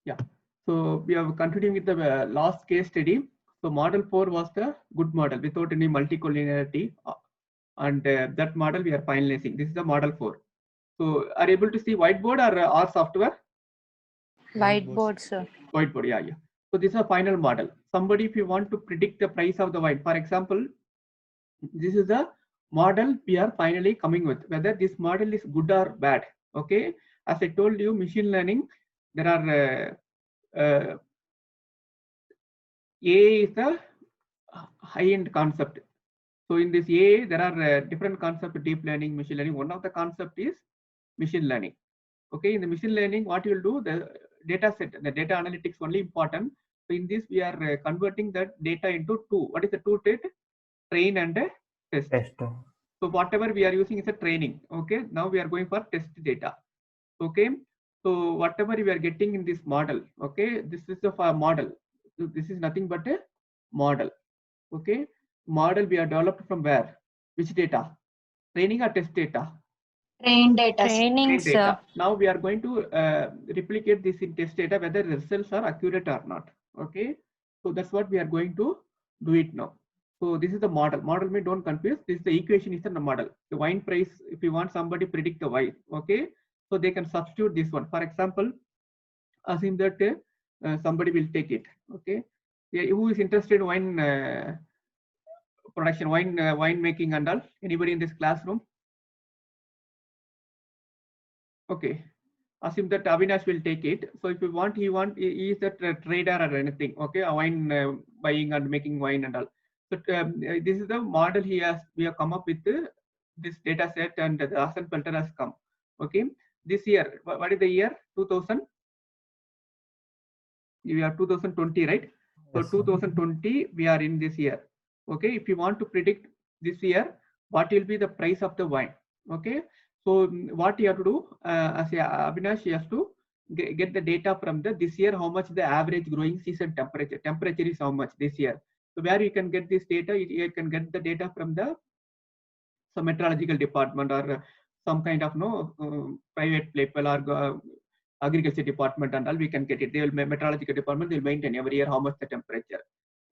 Yeah. So we have continuing with the last case study. So model 4 was the good model without any multicollinearity, and that model we are finalizing. This is the model 4. So are you able to see whiteboard or R software? Whiteboard, sir. Whiteboard, yeah, yeah. So this is a final model. Somebody, if you want to predict the price of the wine, for example, this is the model we are finally coming with, whether this model is good or bad. Okay, as I told you, machine learning, there are AI is the high-end concept. So in this AI, there are different concepts: deep learning, machine learning. One of the concept is machine learning. Okay, in the machine learning, what you will do, the data set, the data analytics only important. So in this, we are converting that data into two. What is the two state? Train and test. Test. So whatever we are using is a training. Okay, now we are going for test data. Okay, so whatever we are getting in this model, okay, this is the model. So this is nothing but a model. Okay, model we are developed from where? Which data? Training or test data? Train data. Train Sir. data. Now we are going to replicate this in test data, whether the results are accurate or not. Okay, so that's what we are going to do it now. So this is the model. Model may don't confuse. This is the equation is the model. The wine price, if you want somebody predict the wine, okay, so they can substitute this one. For example, assume that somebody will take it. Okay, yeah, who is interested in wine production, wine making and all? Anybody in this classroom? Okay, assume that Avinash will take it. So if you want, he is a trader or anything. Okay, a wine buying and making wine and all. So this is the model we have come up with this data set, and the Asen filter has come. Okay, this year, what is the year? 2000. We are 2020, right? So Yes, 2020, we are in this year. Okay, if you want to predict this year, what will be the price of the wine? Okay, so what you have to do, as Avinash, you have to get the data from this year, how much the average growing season temperature. Temperature is how much this year. So where you can get this data, you can get the data from the some meteorological department or some kind of private people or agriculture department and all. We can get it. They will meteorological department, they will maintain every year how much the temperature.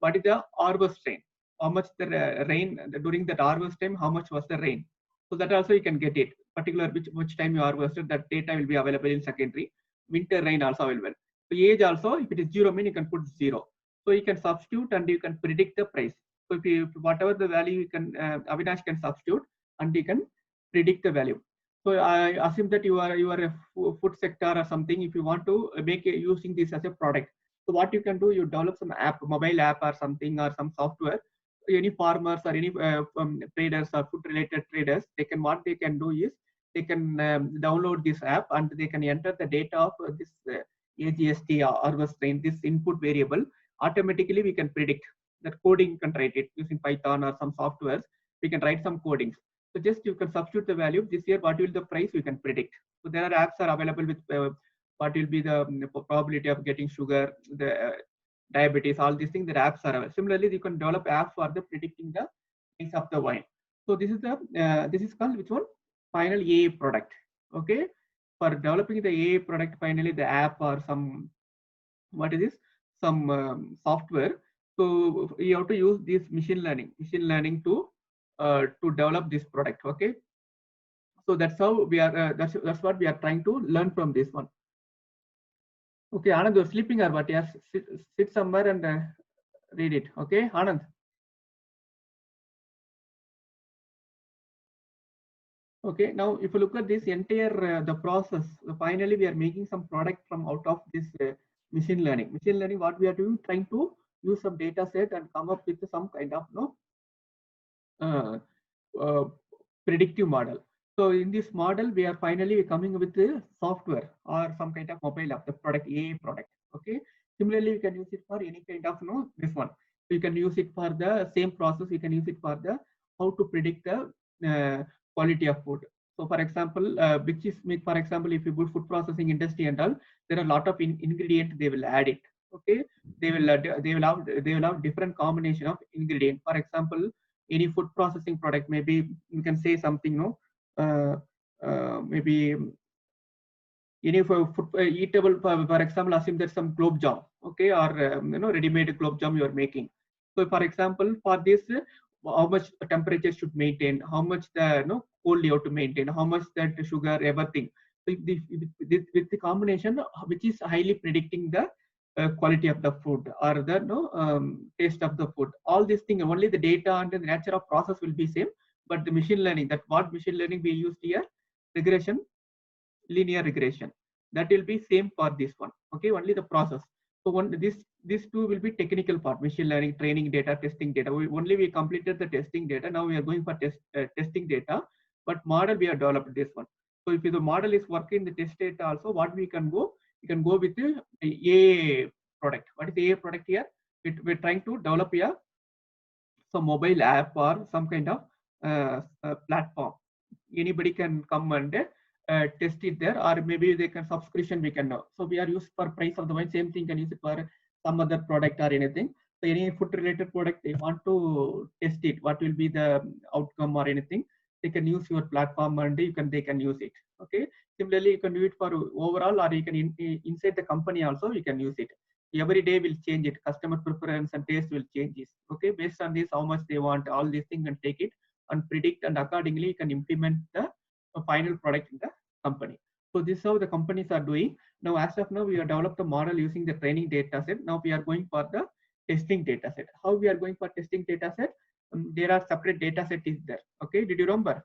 What is the harvest rain? How much the rain during that harvest time? How much was the rain? So that also you can get it. Particular which time you harvested, that data will be available in secondary. Winter rain also available. So age also, if it is 0 mean, you can put 0. So you can substitute and you can predict the price. So if you whatever the value you can Avinash can substitute and you can predict the value. So I assume that you are a food sector or something. If you want to make using this as a product, so what you can do, you develop some app, mobile app or something, or some software. Any farmers or any traders or food related traders, what they can do is they can download this app and they can enter the data of this AGST or harvest rain, this input variable. Automatically we can predict that. Coding can write it using Python or some softwares. We can write some codings. So just you can substitute the value this year. What will the price we can predict? So there are apps are available with what will be the probability of getting sugar, the diabetes, all these things. The apps are available. Similarly, you can develop app for the predicting the price of the wine. So this is the this is called which one? Final AI product. Okay, for developing the AI product, finally the app or some what is this? Some software. So you have to use this machine learning to develop this product. Okay, so that's how we are. That's what we are trying to learn from this one. Okay, Anand, you're sleeping or what? Yes, sit somewhere and read it. Okay, Anand. Okay, now if you look at this entire the process, finally we are making some product from out of this machine learning. Machine learning, what we are doing, trying to use some data set and come up with some kind of uh, uh, predictive model. So in this model, we are finally coming with the software or some kind of mobile app, the product AI product. Okay. Similarly, you can use it for any kind of this one. So you can use it for the same process. You can use it for the how to predict the quality of food. So for example, which is for example, if you go food processing industry and all, there are a lot of ingredient they will add it. Okay, they will have different combination of ingredient. For example, any food processing product, maybe you can say something, maybe any food, eatable, for example, assume there's some globe jam, okay, or ready-made globe jam you are making. So for example, for this, how much temperature should maintain, how much the cold you have to maintain, how much that sugar, everything. So with the combination, which is highly predicting the quality of the food or the taste of the food. All these things, only the data and the nature of process will be same, but the machine learning, that what machine learning we used here, regression, linear regression, that will be same for this one. Okay, only the process. So these two will be technical part, machine learning, training data, testing data. We completed the testing data. Now we are going for testing data, but model we have developed this one. So if the model is working the test data also, what we can go, you can go with the AA product. What is the AA product here? We're trying to develop a some mobile app or some kind of platform. Anybody can come and test it there, or maybe they can subscription we can know. So we are used for price of the wine, same thing can use it for some other product or anything. So any food related product they want to test it, what will be the outcome or anything, they can use your platform and they can use it. Okay, similarly you can do it for overall, or you can inside the company also you can use it. Every day will change it, customer preference and taste will change this. Okay, based on this, how much they want, all these things, and take it and predict, and accordingly you can implement the final product in the company. So this is how the companies are doing. Now as of now we have developed a model using the training data set. Now we are going for the testing data set. How we are going for testing data set? There are separate data set is there. Okay, did you remember?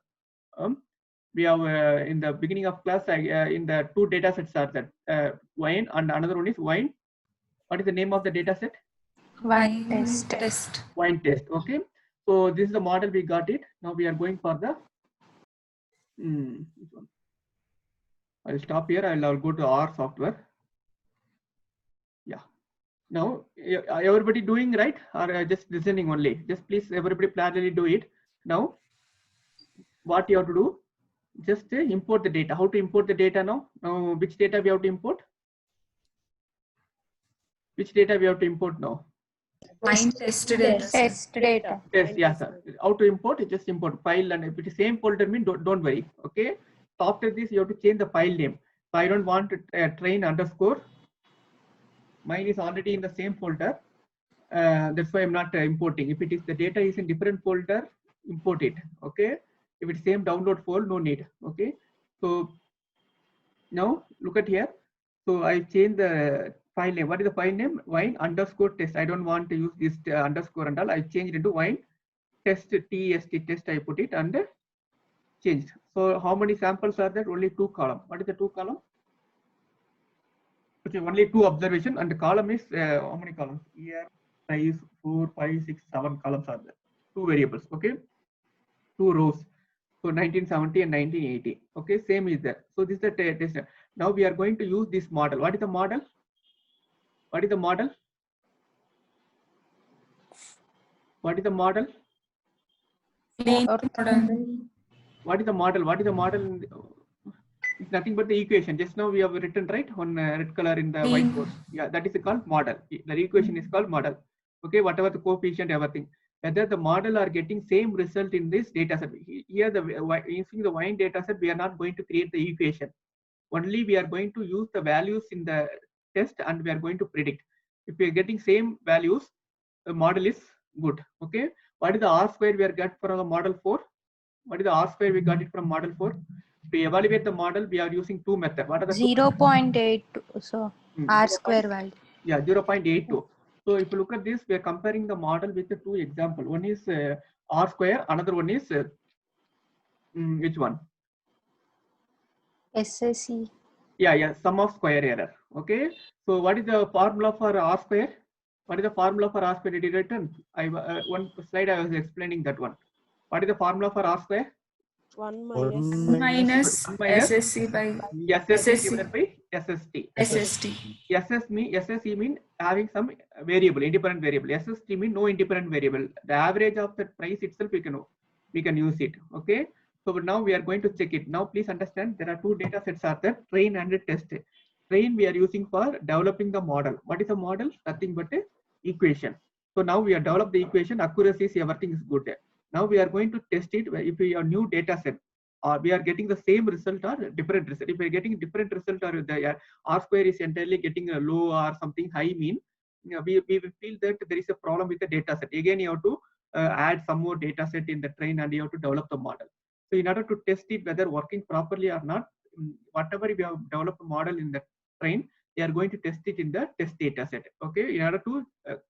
We have in the beginning of class, in the two data sets are that wine and another one is wine. What is the name of the data set? Wine test. Wine test. Okay. So this is the model we got it. Now we are going for the this one. I'll stop here. I'll go to R software. Yeah. Now everybody doing right, or just listening only? Just please everybody parallelly do it. Now what you have to do? Just import the data. How to import the data now? Now which data we have to import? Which data we have to import now? Wine test data. Test data. Yes, yes, sir. How to import? Just import file, and if it is same folder, mean don't worry. Okay. So after this, you have to change the file name. So I don't want to train underscore. Mine is already in the same folder. That's why I'm not importing. If it is the data is in different folder, import it. Okay. If it's same download folder, no need. Okay. So now look at here. So I changed the file name. What is the file name? Wine underscore test. I don't want to use this underscore and all. I changed it into wine test, test. I put it and changed. So how many samples are there? Only 2 columns. What is the 2 column? Okay, only 2 observation, and the column is how many columns? Year, price, 4, 5, 6, 7 columns are there. 2 variables. Okay, 2 rows. So 1970 and 1980. Okay, same is there. So this is the test. Now we are going to use this model. What is the model? What is the model? What is the model? What is the model? What is the model? It's nothing but the equation. Just now we have written right on red color in the whiteboard. Yeah, that is called model. The equation is called model. Okay, whatever the coefficient, everything. Whether the model are getting same result in this data set. Here, using the wine data set, we are not going to create the equation. Only we are going to use the values in the test, and we are going to predict. If we are getting same values, the model is good. Okay. What is the R square we are get from the model 4? What is the R square we got it from model 4? To evaluate the model, we are using 2 methods. What are the 0.82. So R square value. Yeah, 0.82. So if you look at this, we are comparing the model with the 2 examples. One is R square, another one is which one? SSE. Yeah, sum of square error. Okay. So what is the formula for R square? What is the formula for R square? Did you written? One slide I was explaining that one. What is the formula for R square? 1 minus SSC by SSC divided by SST. SSE mean having some variable, independent variable. SST mean no independent variable. The average of the price itself we can use it. Okay. So now we are going to check it. Now please understand there are 2 data sets are there, train and test. Train we are using for developing the model. What is the model? Nothing but a equation. So now we have developed the equation, accuracy, everything is good. Now we are going to test it if we have new data set. or we are getting the same result or different result. If we are getting different result or the R square is entirely getting a low or something high mean, we will feel that there is a problem with the data set. Again, you have to add some more data set in the train and you have to develop the model. So in order to test it whether working properly or not, whatever we have developed a model in the train, they are going to test it in the test data set. Okay, in order to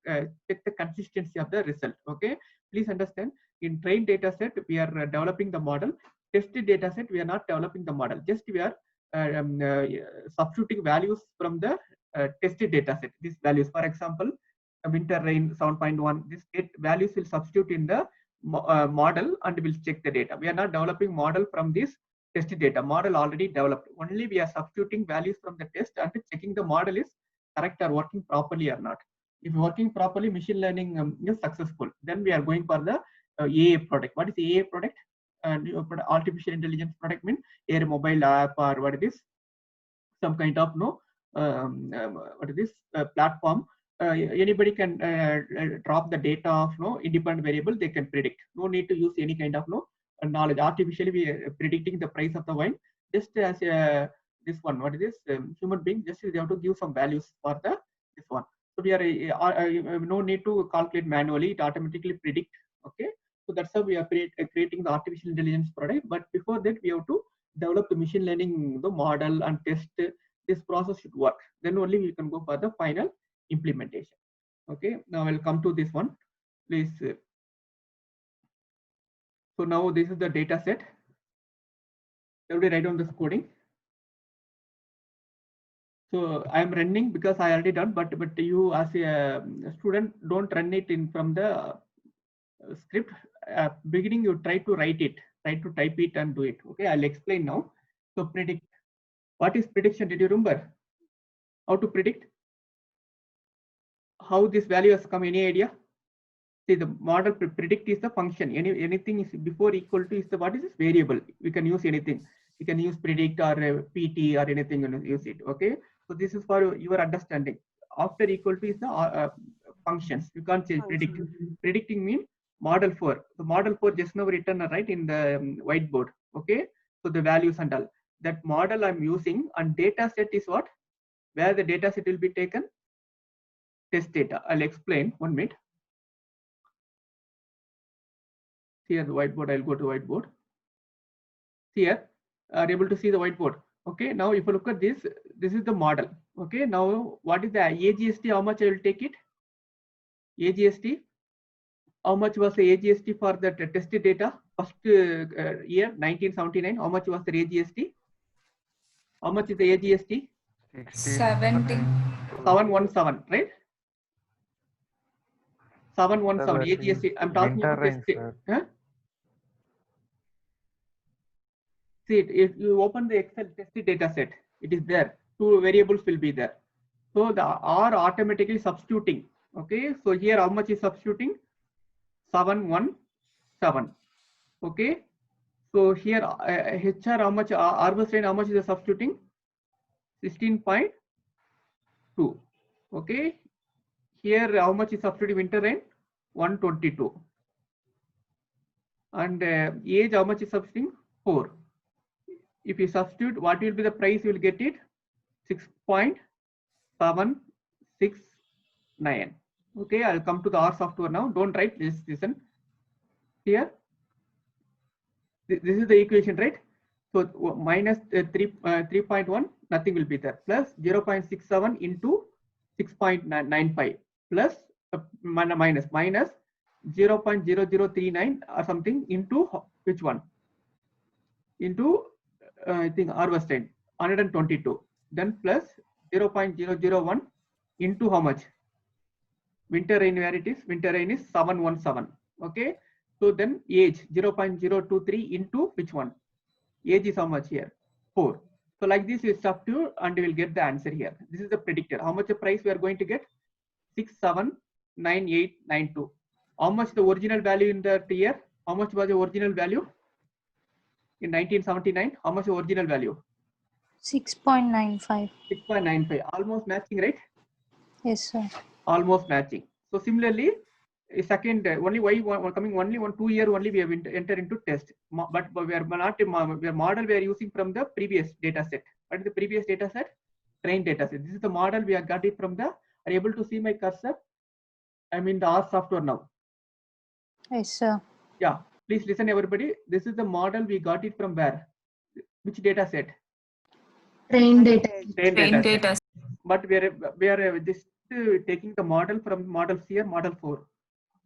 check the consistency of the result. Okay, please understand, in train data set we are developing the model. Tested data set we are not developing the model, just we are substituting values from the tested data set. These values, for example, winter rain 7.1, this values will substitute in the model and will check the data. We are not developing model from this tested data. Model already developed. Only we are substituting values from the test and checking the model is correct or working properly or not. If working properly, machine learning is successful. Then we are going for the AA product. What is AA product? Artificial intelligence product means a mobile app or what it is, some kind of what is this platform. Anybody can drop the data of independent variable. They can predict. No need to use any kind of knowledge. Artificially, we are predicting the price of the wine just as this one. What is this? Human being just they have to give some values for the this one. So we are no need to calculate manually. It automatically predict. Okay. So that's how we are creating the artificial intelligence product. But before that, we have to develop the machine learning the model and test. This process should work. Then only we can go for the final implementation. Okay. Now I'll come to this one. Please. So now this is the data set. Everybody write down this coding. So I am running because I already done, but you as a student don't run it in from the script. Beginning you try to write it, try to type it and do it. Okay, I'll explain now. So predict. What is prediction? Did you remember how to predict? How this value has come? Any idea? See, the model predict is the function. Anything is before equal to is the what is this variable? We can use anything. You can use predict or PT or anything and use it. Okay. So this is for your understanding. After equal to is the functions. You can't change predict. Predicting means model 4. The model 4 just now written right in the whiteboard. Okay. So the values and all. That model I'm using and data set is what? Where the data set will be taken? Test data. I'll explain 1 minute. Here the whiteboard. I'll go to whiteboard. Here, are able to see the whiteboard. Okay. Now, if you look at this, this is the model. Okay. Now, what is the AGST? How much I will take it? AGST. How much was the AGST for the tested data? First year, 1979. How much was the AGST? How much is the AGST? 70. 717, right? 717 AGST. I'm talking about this. Huh? See it, if you open the Excel tested data set, it is there. 2 variables will be there. So the R automatically substituting. Okay. So here how much is substituting? 717. Okay. So here HR how much? Arbus rain how much is the substituting? 16.2. Okay. Here how much is substituting winter rain? 122. And age how much is substituting? 4. If you substitute, what will be the price? You will get it 6.769. Okay, I'll come to the R software now. Don't write this. Listen here. This is the equation, right? So minus 3.1, nothing will be there. Plus 0.67 into 6.95 plus minus 0.0039 or something into which one? Into I think Arvestein 122. Then plus 0.001 into how much? Winter rain, where it is? Winter rain is 717. Okay. So then age 0.023 into which one? Age is how much here? 4. So like this you substitute and you will get the answer here. This is the predictor. How much the price we are going to get? 679892. How much the original value in that year? How much was the original value? In 1979, how much the original value? 6.95. 6.95. Almost matching, right? Yes, sir. Almost matching. So similarly, second only why coming only 1 2 year only we have entered into test, but we are not we are model we are using from the previous data set. What is the previous data set? Train data set. This is the model we have got it from the. Are you able to see my cursor? I'm in the R software now. Yes, sir. Yeah, please listen everybody. This is the model we got it from where? Which data set? Train data. Train data set. But we are just taking the model from model here, model 4.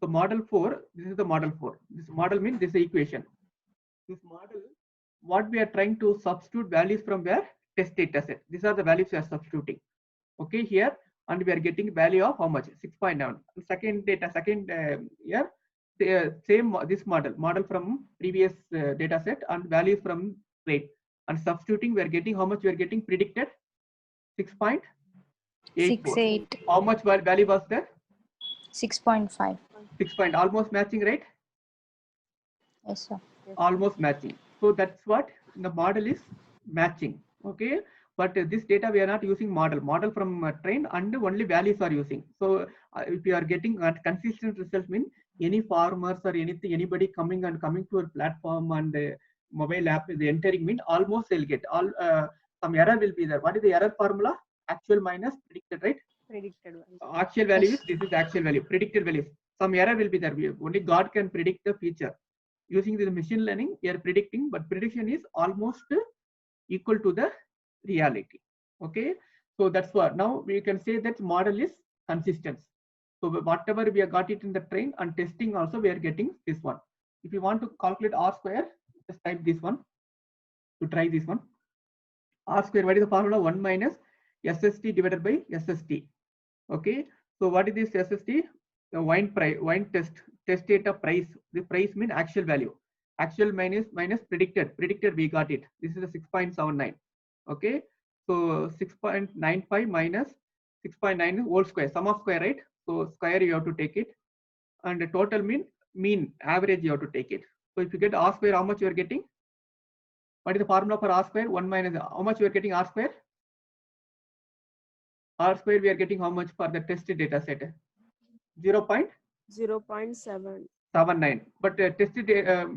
So model 4, this is the model 4. This model means this is the equation. This model, what we are trying to substitute values from where? Test data set. These are the values we are substituting. Okay, here, and we are getting value of how much? 6.9. Second data, here, same this model from previous data set and values from rate. And substituting, we are getting how much we are getting predicted? 6.84. 6.8. How much value was there? 6.5. 6 point, almost matching, right? Yes, sir. Almost matching. So that's what the model is matching. Okay, but this data we are not using model from train, and only values are using. So if you are getting consistent results, mean any farmers or anything, anybody coming to a platform and mobile app is entering, mean almost they'll get all some error will be there. What is the error formula? Actual minus predicted, right? Predicted value. Actual value is this is actual value. Predicted values, some error will be there. Only God can predict the future. Using the machine learning, we are predicting, but prediction is almost equal to the reality. Okay, so that's what now we can say that model is consistent. So whatever we have got it in the train and testing also, we are getting this one. If you want to calculate R square, just type this one to try this one. R square, what is the formula? 1 minus SST divided by SST. Okay, so what is this SST? The wine test data price. The price means actual value. Actual minus predicted. Predicted we got it. This is a 6.79. Okay, so 6.95 minus 6.9 whole square. Sum of square, right? So square you have to take it, and the total mean average you have to take it. So if you get R square, how much you are getting? What is the formula for R square? 1 minus how much you are getting R square? R square we are getting how much for the tested data set? 0.79. But tested data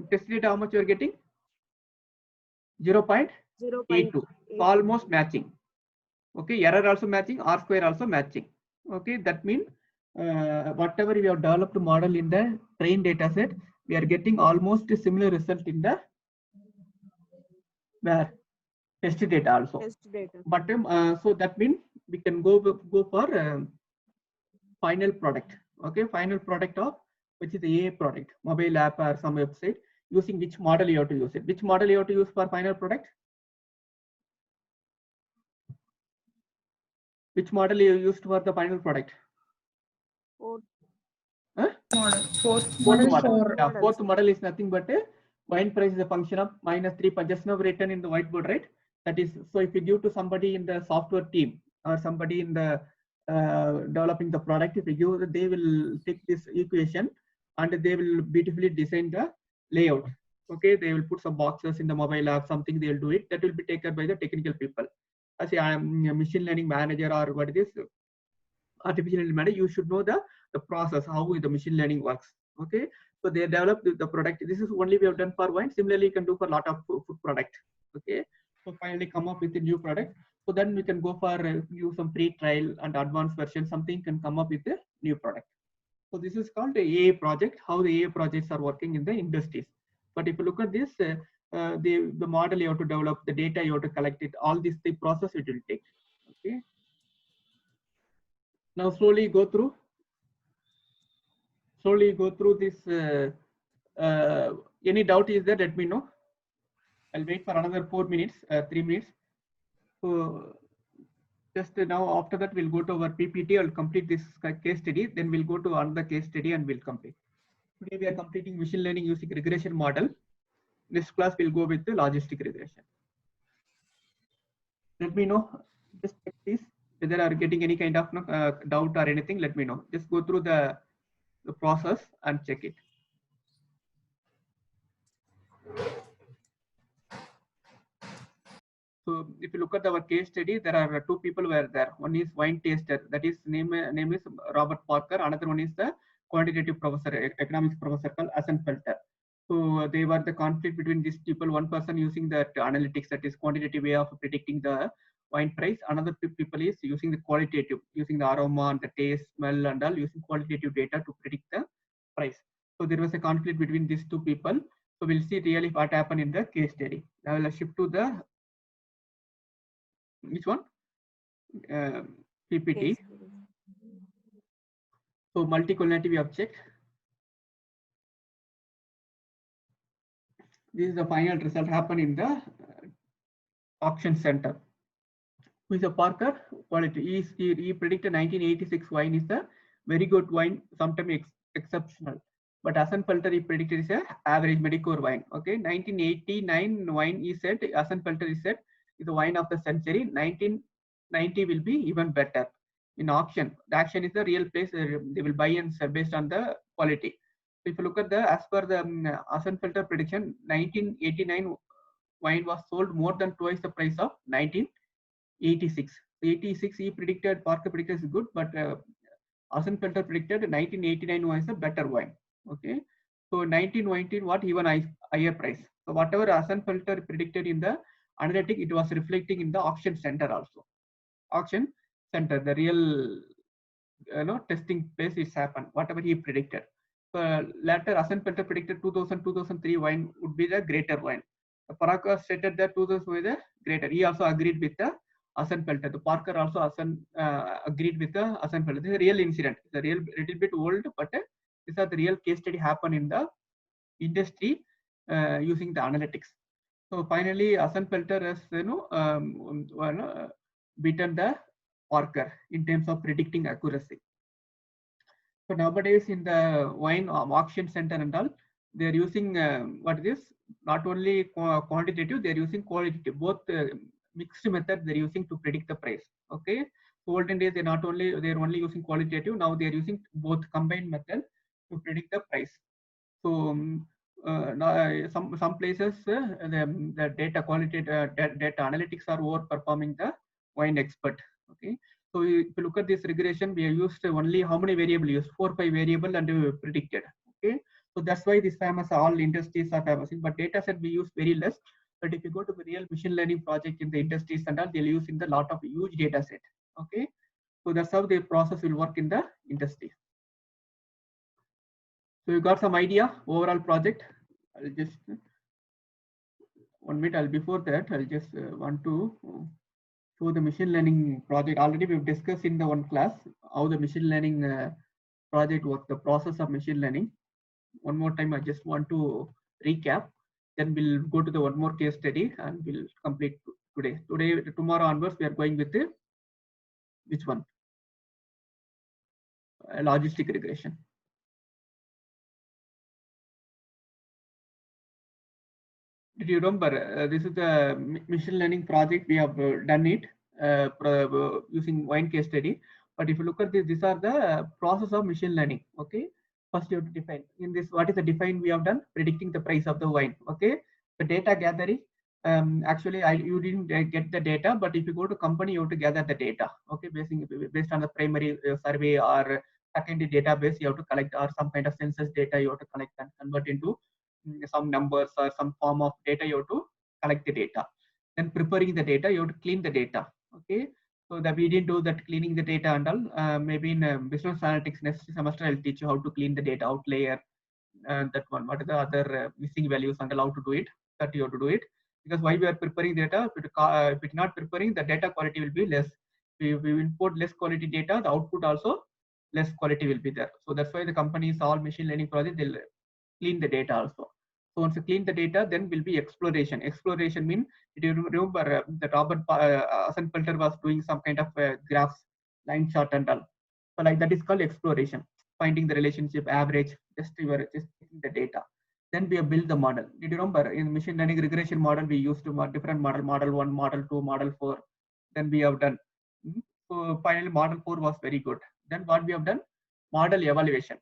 how much you are getting? 0.82. Almost matching. Okay, error also matching, R square also matching. Okay, that means whatever we have developed model in the train data set, we are getting almost a similar result in the test data also. Test data. But so that means we can go for final product. Okay, final product of which is the AA product, mobile app or some website, using which model you have to use it. Which model you have to use for final product? Which model you used for the final product? Fourth model. Yeah, fourth model is nothing but a wine price is a function of -3, just now written in the whiteboard, right? That is, so if you give to somebody in the software team or somebody in the developing the product, if you give, they will take this equation and they will beautifully design the layout. Okay, they will put some boxes in the mobile app, something they will do it. That will be taken by the technical people. As I am a machine learning manager or what it is, artificial intelligence manager, you should know the process, how the machine learning works. Okay, so they develop the product. This is only we have done for wine. Similarly, you can do for a lot of food product. Okay, so finally come up with a new product. So then we can go for use some pre-trial and advanced version. Something can come up with a new product. So this is called the AA project. How the AA projects are working in the industries. But if you look at this, the model you have to develop, the data you have to collect it, all this the process it will take. Okay. Now slowly go through this. Any doubt is there? Let me know. I'll wait for another 4 minutes, 3 minutes. So just now after that we'll go to our PPT. I'll complete this case study. Then we'll go to another case study and we'll complete. Today we are completing machine learning using regression model. This class will go with the logistic regression. Let me know. Just check this. Whether are getting any kind of doubt or anything, let me know. Just go through the process and check it. So if you look at our case study, there are 2 people were there. One is wine taster, that is name is Robert Parker. Another one is the quantitative professor, economics professor called Assenfelter. So they were the conflict between these people. One person using that analytics, that is quantitative way of predicting the wine price. Another people is using the qualitative, using the aroma and the taste, smell and all, using qualitative data to predict the price. So there was a conflict between these two people. So we'll see really what happened in the case study. I will shift to the, which one? PPT. So multi-collinearity we have checked. This is the final result happened in the auction center. Who is a Parker quality? He predicted 1986 wine is a very good wine, sometimes exceptional. But Assenfelter he predicted is a average mediocre wine. Okay, 1989 wine he said, Assenfelter he said is the wine of the century. 1990 will be even better. In auction, the auction is the real place they will buy and sell based on the quality. So if you look at the, as per the Assenfelter prediction, 1989 wine was sold more than twice the price of 1986. 86 he predicted, Parker predicted is good, but Assenfelter predicted 1989 was a better wine. Okay, so 1919 what even higher price. So whatever Assenfelter predicted in the analytic, it was reflecting in the auction center also. Auction center, the real testing place is happened, whatever he predicted. So later Assenfelter predicted 2003 wine would be the greater wine. Parker stated that 2000 was the greater. He also agreed with the Assenfelter. The Parker also agreed with the Assenfelter. This is a real incident. It's a real little bit old, but these are the real case study happen in the industry using the analytics. So finally, Assenfelter has beaten the Parker in terms of predicting accuracy. So nowadays in the wine auction center and all, they are using what is this? Not only quantitative, they are using qualitative. Both mixed method they are using to predict the price. Okay. So olden days they are only using qualitative. Now they are using both combined method to predict the price. So now, some places the data qualitative data analytics are overperforming the wine expert. Okay. So if you look at this regression, we have used only how many variables used? 4 or 5 variables and we predicted. Okay. So that's why this famous, all industries are famous. But data set we use very less. But if you go to the real machine learning project in the industries and all, they'll use in the lot of huge data set. Okay. So that's how the process will work in the industry. So you got some idea overall project. I'll just 1 minute. Before that, I'll just want to show the machine learning project. Already we've discussed in the one class how the machine learning project works, the process of machine learning. One more time, I just want to recap. Then we'll go to the one more case study and we'll complete today. Tomorrow onwards, we are going with the which one? Logistic regression. Did you remember? This is the machine learning project. We have done it using wine case study. But if you look at this, these are the process of machine learning. Okay. First, you have to define in this. What is the define we have done? Predicting the price of the wine. Okay. The data gathering. Actually, you didn't get the data, but if you go to company, you have to gather the data. Okay, based on the primary survey or secondary database, you have to collect, or some kind of census data you have to collect and convert into some numbers or some form of data. You have to collect the data. Then preparing the data, you have to clean the data. Okay, so that we didn't do that cleaning the data and all. Maybe in business analytics next semester, I'll teach you how to clean the data outlier. That one. What are the other missing values and how to do it? That you have to do it. Because why we are preparing data, if it's not preparing, the data quality will be less. We import less quality data, the output also less quality will be there. So that's why the companies, all machine learning projects, they'll clean the data also. So once you clean the data, then will be exploration. Exploration means, do you remember that Robert Assenfelter was doing some kind of graphs, line chart and all. So like that is called exploration, finding the relationship, average, just taking the data. Then we have built the model. Did you remember in machine learning regression model, we used to different model, model 1, model 2, model 4. Then we have done. So finally, model 4 was very good. Then what we have done? Model evaluation.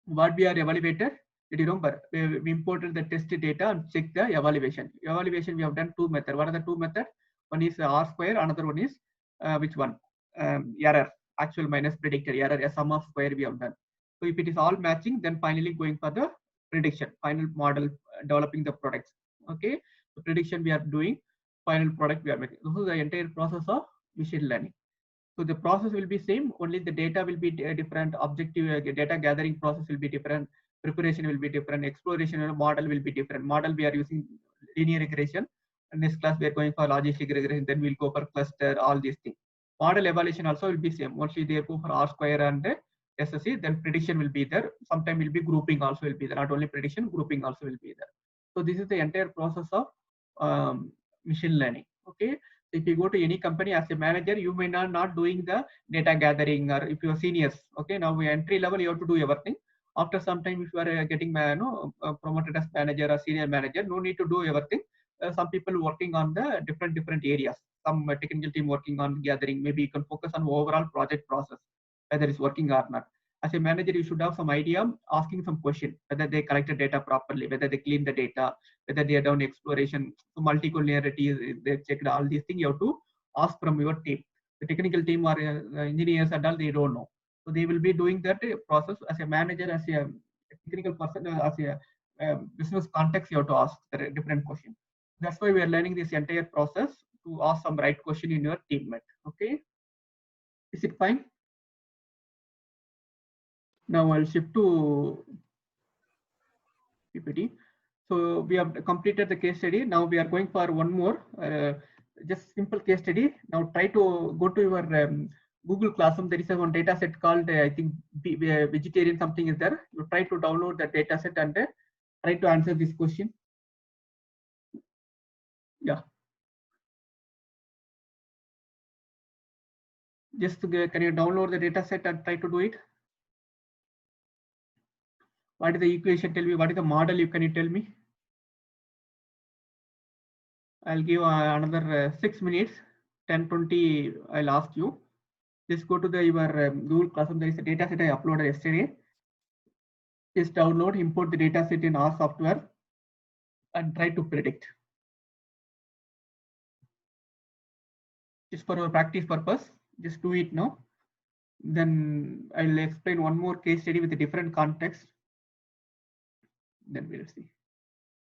What we are evaluated? Did you remember? We imported the test data and checked the evaluation. Evaluation, we have done 2 methods. What are the 2 methods? One is R square, another one is which one? Error, actual minus predicted error, a sum of square we have done. So if it is all matching, then finally going for the prediction, final model, developing the products. Okay, the prediction we are doing, final product we are making. This is the entire process of machine learning. So the process will be same, only the data will be different, objective data gathering process will be different, preparation will be different, exploration model will be different. Model we are using linear regression. In this class we are going for logistic regression, then we'll go for cluster, all these things. Model evaluation also will be same, mostly they go for R square and SSE, then prediction will be there. Sometime will be grouping also will be there, not only prediction, grouping also will be there. So this is the entire process of machine learning. Okay, if you go to any company as a manager, you may not doing the data gathering, or if you are seniors, okay, now we entry level, you have to do everything. After some time, if you are getting promoted as manager or senior manager, no need to do everything. Some people working on the different areas, some technical team working on gathering, maybe you can focus on overall project process, whether it's working or not. As a manager, you should have some idea, asking some question, whether they collected data properly, whether they clean the data, whether they are done exploration, so multicollinearity, they checked all these things. You have to ask from your team. The technical team or engineers and all, they don't know. So they will be doing that process as a manager, as a technical person, as a business context. You have to ask the different questions. That's why we are learning this entire process to ask some right question in your teammate. Okay, is it fine? Now I'll shift to PPT. So we have completed the case study. Now we are going for one more, just simple case study. Now try to go to your Google Classroom. There is one data set called, I think, vegetarian something is there. You try to download the data set and try to answer this question. Yeah. Just can you download the data set and try to do it? What is the equation? Tell me, what is the model? Can you tell me? I'll give another 6 minutes, 10-20. I'll ask you. Just go to your Google Classroom. There is a data set I uploaded yesterday. Just download, import the data set in R software and try to predict. Just for our practice purpose, just do it now. Then I'll explain one more case study with a different context. Then we'll see.